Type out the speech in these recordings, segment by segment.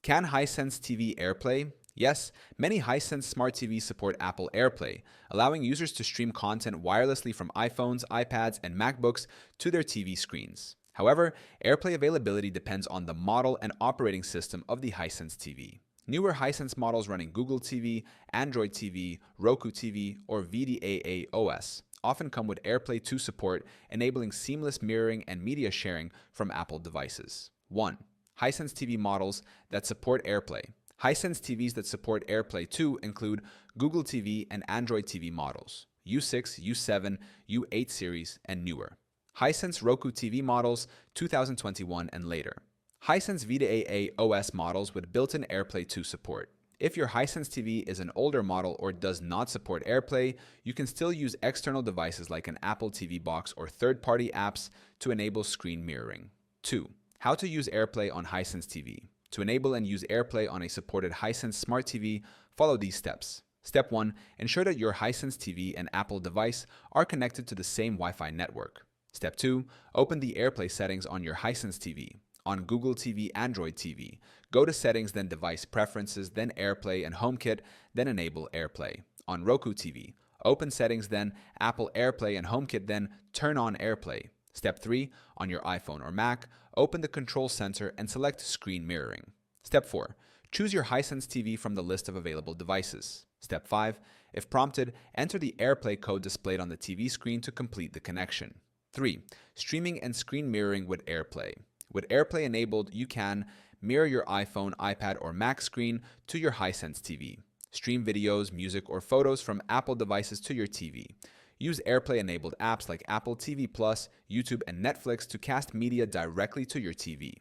Can Hisense TV AirPlay? Yes, many Hisense smart TVs support Apple AirPlay, allowing users to stream content wirelessly from iPhones, iPads, and MacBooks to their TV screens. However, AirPlay availability depends on the model and operating system of the Hisense TV. Newer Hisense models running Google TV, Android TV, Roku TV, or VDAA OS often come with AirPlay 2 support, enabling seamless mirroring and media sharing from Apple devices. 1. Hisense TV models that support AirPlay. Hisense TVs that support AirPlay 2 include Google TV and Android TV models, U6, U7, U8 series, and newer. Hisense Roku TV models 2021 and later. Hisense VDAA OS models with built-in AirPlay 2 support. If your Hisense TV is an older model or does not support AirPlay, you can still use external devices like an Apple TV box or third-party apps to enable screen mirroring. 2. How to use AirPlay on Hisense TV. To enable and use AirPlay on a supported Hisense Smart TV, follow these steps. Step 1. Ensure that your Hisense TV and Apple device are connected to the same Wi-Fi network. Step 2. Open the AirPlay settings on your Hisense TV. On Google TV, Android TV, go to Settings, then Device Preferences, then AirPlay and HomeKit, then Enable AirPlay. On Roku TV, open Settings, then Apple AirPlay and HomeKit, then Turn on AirPlay. Step 3. On your iPhone or Mac, open the Control Center and select Screen Mirroring. Step 4. Choose your Hisense TV from the list of available devices. Step 5. If prompted, enter the AirPlay code displayed on the TV screen to complete the connection. 3. Streaming and screen mirroring with AirPlay. With AirPlay enabled, you can mirror your iPhone, iPad, or Mac screen to your Hisense TV. Stream videos, music, or photos from Apple devices to your TV. Use AirPlay-enabled apps like Apple TV+, YouTube, and Netflix to cast media directly to your TV.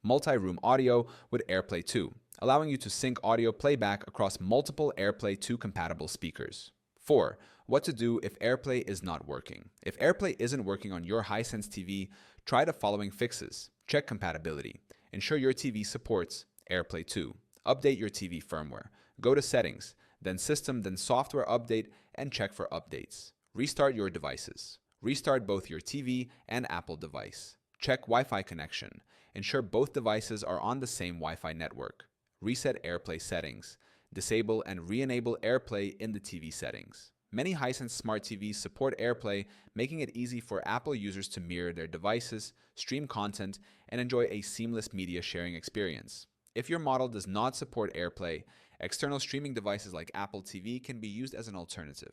Multi-room audio with AirPlay 2, allowing you to sync audio playback across multiple AirPlay 2 compatible speakers. 4. What to do if AirPlay is not working. If AirPlay isn't working on your Hisense TV, try the following fixes. Check compatibility. Ensure your TV supports AirPlay 2. Update your TV firmware. Go to Settings, then System, then Software Update, and check for updates. Restart your devices. Restart both your TV and Apple device. Check Wi-Fi connection. Ensure both devices are on the same Wi-Fi network. Reset AirPlay settings. Disable and re-enable AirPlay in the TV settings. Many Hisense smart TVs support AirPlay, making it easy for Apple users to mirror their devices, stream content, and enjoy a seamless media sharing experience. If your model does not support AirPlay, external streaming devices like Apple TV can be used as an alternative.